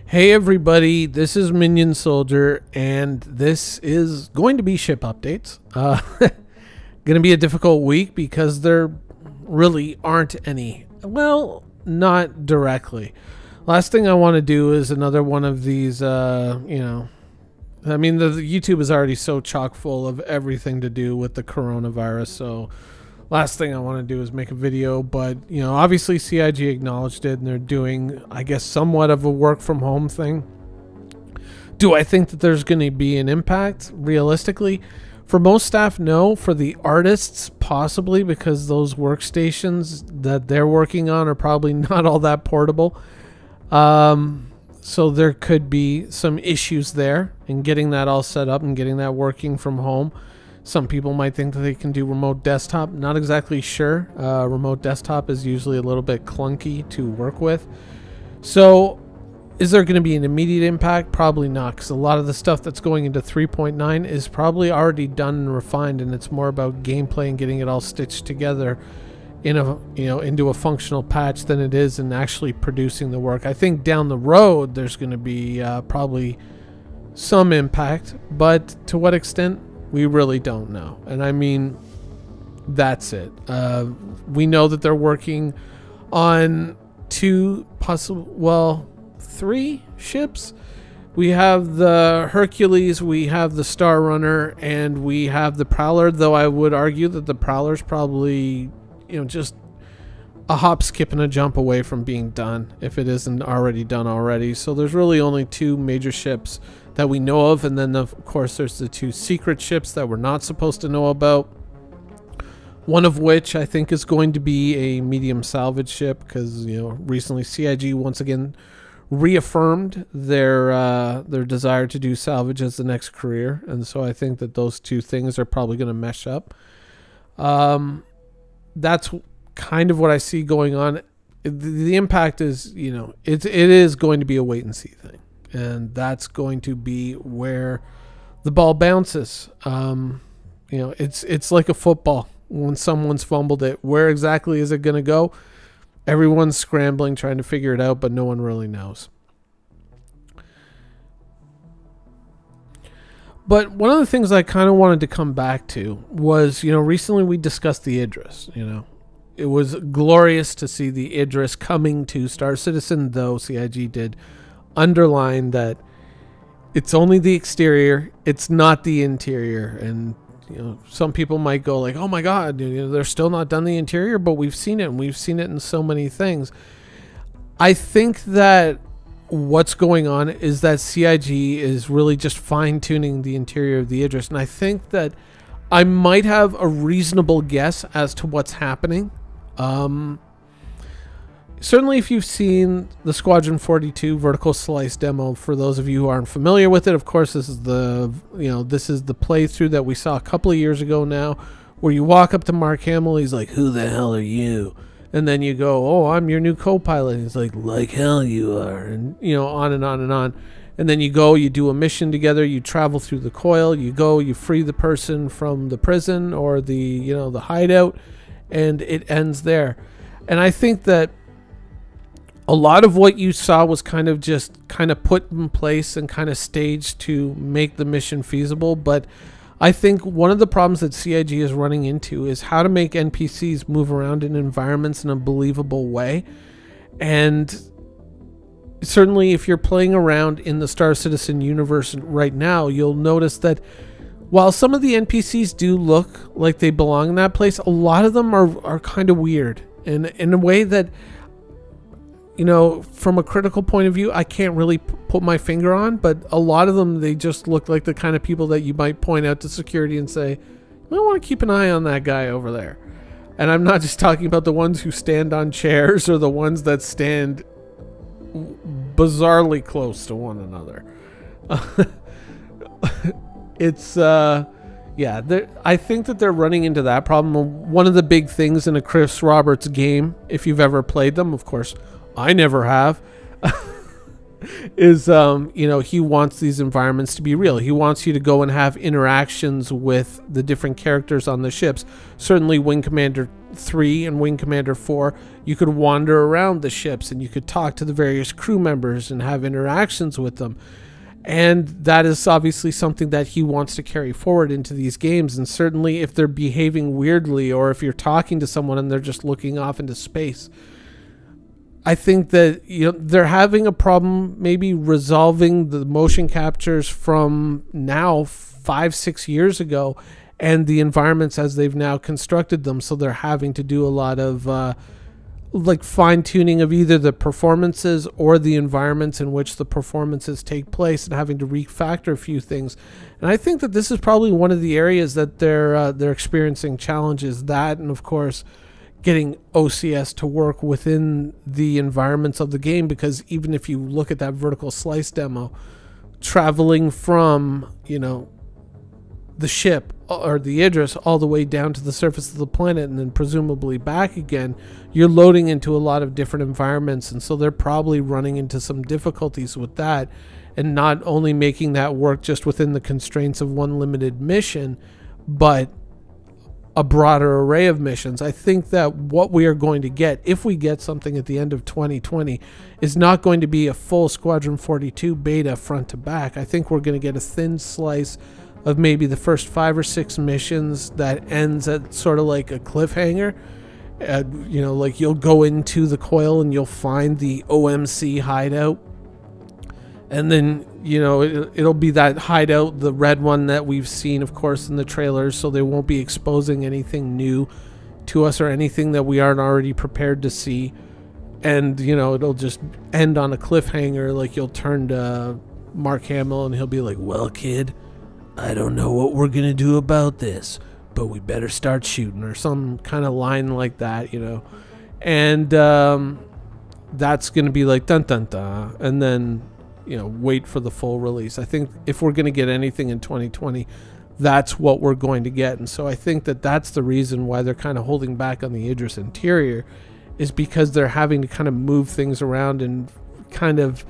Hey everybody, this is Minion Soldier, and this is going to be ship updates. Going to be a difficult week because there really aren't any. Well, not directly. Last thing I want to do is another one of these, I mean, the YouTube is already so chock full of everything to do with the coronavirus, so last thing I want to do is make a video, but, obviously CIG acknowledged it, and they're doing, I guess, somewhat of a work from home thing. Do I think that there's going to be an impact, realistically? For most staff, no. For the artists, possibly, because those workstations that they're working on are probably not all that portable. So there could be some issues there in getting that all set up and getting that working from home. Some people might think that they can do remote desktop. Not exactly sure. Remote desktop is usually a little bit clunky to work with. So is there going to be an immediate impact? Probably not, because a lot of the stuff that's going into 3.9 is probably already done and refined, and it's more about gameplay and getting it all stitched together in a into a functional patch than it is in actually producing the work. I think down the road there's going to be probably some impact, but to what extent, we really don't know. And I mean, that's it. We know that they're working on three ships. We have the Hercules, we have the Star Runner, and we have the Prowler, though I would argue that the Prowler's probably, just a hop, skip, and a jump away from being done, if it isn't already done already. So there's really only two major ships that we know of, and then of course there's the two secret ships that we're not supposed to know about. One of which I think is going to be a medium salvage ship, because recently CIG once again reaffirmed their desire to do salvage as the next career, and so I think that those two things are probably going to mesh up. That's kind of what I see going on. The impact is, it is going to be a wait and see thing, and that's going to be where the ball bounces. It's like a football. When someone's fumbled it, where exactly is it going to go? Everyone's scrambling, trying to figure it out, but no one really knows. But one of the things I kind of wanted to come back to was, recently we discussed the Idris. It was glorious to see the Idris coming to Star Citizen, though CIG did underline that it's only the exterior, it's not the interior. And some people might go like, oh my god, they're still not done the interior, but we've seen it, and we've seen it in so many things. I think that what's going on is that CIG is really just fine-tuning the interior of the Idris, and I think that I might have a reasonable guess as to what's happening. Certainly if you've seen the Squadron 42 vertical slice demo, for those of you who aren't familiar with it, of course this is the playthrough that we saw a couple of years ago now, where you walk up to Mark Hamill, he's like, who the hell are you? And then you go, oh, I'm your new co-pilot. He's like hell you are, and on and on and on. And then you go, you do a mission together, you travel through the coil, you go, you free the person from the prison or the the hideout, and it ends there. And I think that a lot of what you saw was kind of put in place and kind of staged to make the mission feasible. But I think one of the problems that CIG is running into is how to make NPCs move around in environments in a believable way. And certainly if you're playing around in the Star Citizen universe right now, you'll notice that while some of the NPCs do look like they belong in that place, a lot of them are kind of weird. And in a way that, from a critical point of view, I can't really put my finger on, but a lot of them, they just look like the kind of people that you might point out to security and say, you might want to keep an eye on that guy over there. And I'm not just talking about the ones who stand on chairs or the ones that stand bizarrely close to one another. It's yeah, I think that they're running into that problem. One of the big things in a Chris Roberts game, if you've ever played them, of course I never have, is he wants these environments to be real. He wants you to go and have interactions with the different characters on the ships. Certainly Wing Commander 3 and Wing Commander 4, you could wander around the ships and you could talk to the various crew members and have interactions with them. And that is obviously something that he wants to carry forward into these games. And certainly if they're behaving weirdly, or if you're talking to someone and they're just looking off into space, I think that they're having a problem maybe resolving the motion captures from now 5-6 years ago and the environments as they've now constructed them. So they're having to do a lot of like fine-tuning of either the performances or the environments in which the performances take place, and having to refactor a few things. And I think that this is probably one of the areas that they're experiencing challenges. That, and of course getting OCS to work within the environments of the game, because even if you look at that vertical slice demo, traveling from the ship or the Idris all the way down to the surface of the planet and then presumably back again, you're loading into a lot of different environments. And so they're probably running into some difficulties with that, and not only making that work just within the constraints of one limited mission, but a broader array of missions. I think that what we are going to get, if we get something at the end of 2020, is not going to be a full Squadron 42 beta front to back. I think we're going to get a thin slice of maybe the first 5 or 6 missions that ends at sort of like a cliffhanger. Like you'll go into the coil and you'll find the OMC hideout, and then it'll be that hideout, the red one that we've seen of course in the trailers, so they won't be exposing anything new to us or anything that we aren't already prepared to see. And it'll just end on a cliffhanger. Like you'll turn to Mark Hamill and he'll be like, "Well, kid, I don't know what we're gonna do about this, but we better start shooting," or some kind of line like that, and that's gonna be like dun dun dun, and then wait for the full release. I think if we're gonna get anything in 2020, that's what we're going to get. And so I think that that's the reason why they're kind of holding back on the Idris interior, is because they're having to kind of move things around and kind of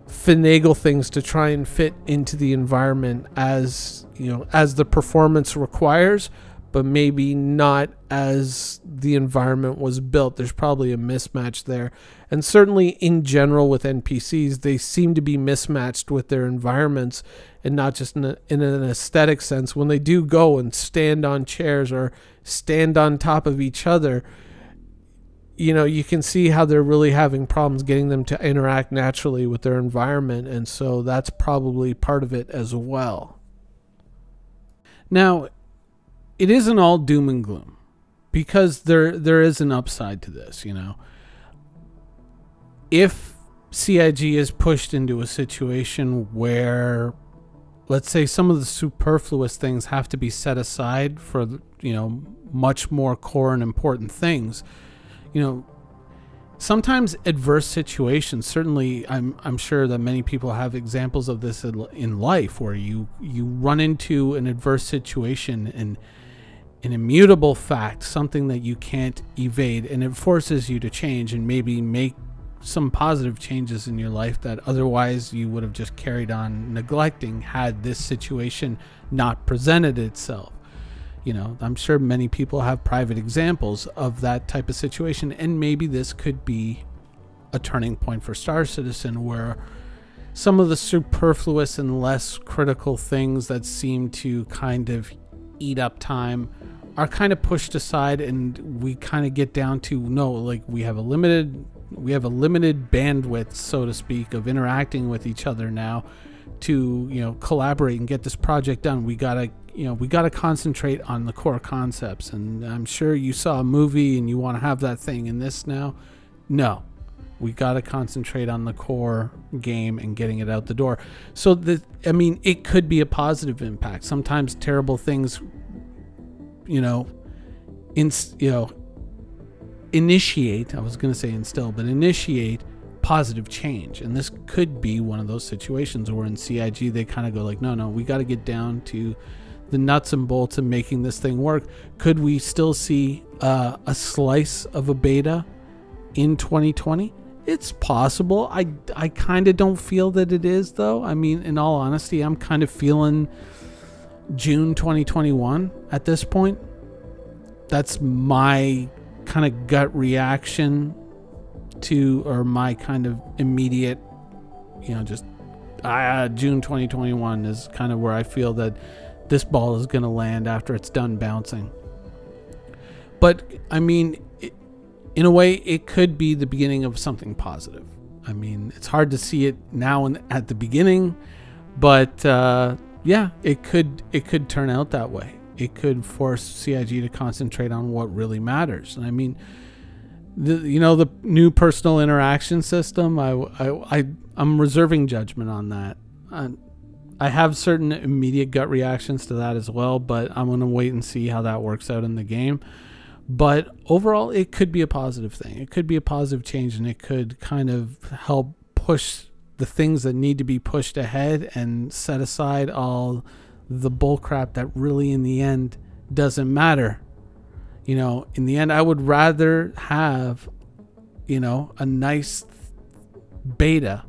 finagle things to try and fit into the environment as as the performance requires, but maybe not as the environment was built. There's probably a mismatch there. And certainly in general with NPCs, they seem to be mismatched with their environments, and not just in an aesthetic sense. When they do go and stand on chairs or stand on top of each other, you can see how they're really having problems getting them to interact naturally with their environment. And so that's probably part of it as well. Now, it isn't all doom and gloom, because there is an upside to this. If CIG is pushed into a situation where, let's say, some of the superfluous things have to be set aside for much more core and important things, sometimes adverse situations, certainly I'm sure that many people have examples of this in life, where you run into an adverse situation and an immutable fact, something that you can't evade, and it forces you to change and maybe make some positive changes in your life that otherwise you would have just carried on neglecting had this situation not presented itself. I'm sure many people have private examples of that type of situation, and maybe this could be a turning point for Star Citizen, where some of the superfluous and less critical things that seem to kind of eat up time are kind of pushed aside, and we kind of get down to, no, like we have a limited bandwidth, so to speak, of interacting with each other now to collaborate and get this project done. We gotta concentrate on the core concepts. And I'm sure you saw a movie and you want to have that thing in this now. No, we got to concentrate on the core game and getting it out the door. So it could be a positive impact. Sometimes terrible things, initiate, I was going to say instill, but initiate positive change. And this could be one of those situations where in CIG they kind of go like, no, we got to get down to the nuts and bolts of making this thing work. Could we still see a slice of a beta in 2020? It's possible. I kind of don't feel that it is, though. I mean, in all honesty, I'm kind of feeling June 2021 at this point. That's my kind of gut reaction to, or my kind of immediate, just June 2021 is kind of where I feel that this ball is going to land after it's done bouncing. But I mean, in a way, it could be the beginning of something positive. I mean, it's hard to see it now at the beginning, but yeah, it could turn out that way. It could force CIG to concentrate on what really matters. And I mean, the new personal interaction system, I'm reserving judgment on that. I have certain immediate gut reactions to that as well, but I'm going to wait and see how that works out in the game. But overall, it could be a positive thing. It could be a positive change, and it could kind of help push the things that need to be pushed ahead and set aside all the bullcrap that really in the end doesn't matter. In the end, I would rather have, a nice beta,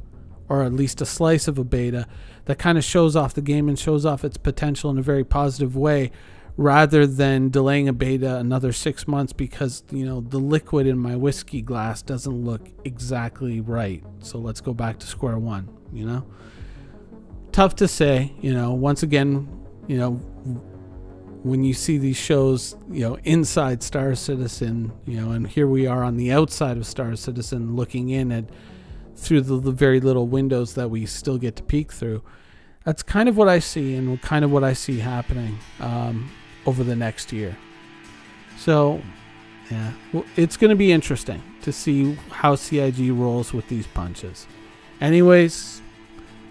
or at least a slice of a beta that kind of shows off the game and shows off its potential in a very positive way, rather than delaying a beta another 6 months because, the liquid in my whiskey glass doesn't look exactly right. So let's go back to square one, Tough to say, once again, when you see these shows, inside Star Citizen, and here we are on the outside of Star Citizen looking in at through the very little windows that we still get to peek through. That's kind of what I see, and kind of what I see happening over the next year. So, yeah, well, it's going to be interesting to see how CIG rolls with these punches. Anyways,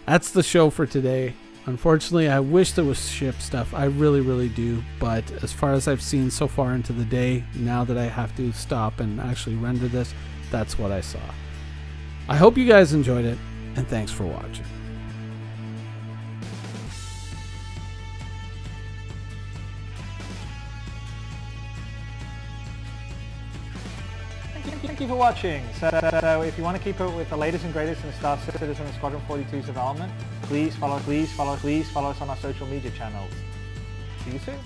that's the show for today. Unfortunately, I wish there was ship stuff. I really, really do. But as far as I've seen so far into the day, now that I have to stop and actually render this, that's what I saw. I hope you guys enjoyed it, and thanks for watching. Thank you for watching. So if you want to keep up with the latest and greatest in Star Citizen and Squadron 42's development, please follow us on our social media channels. See you soon.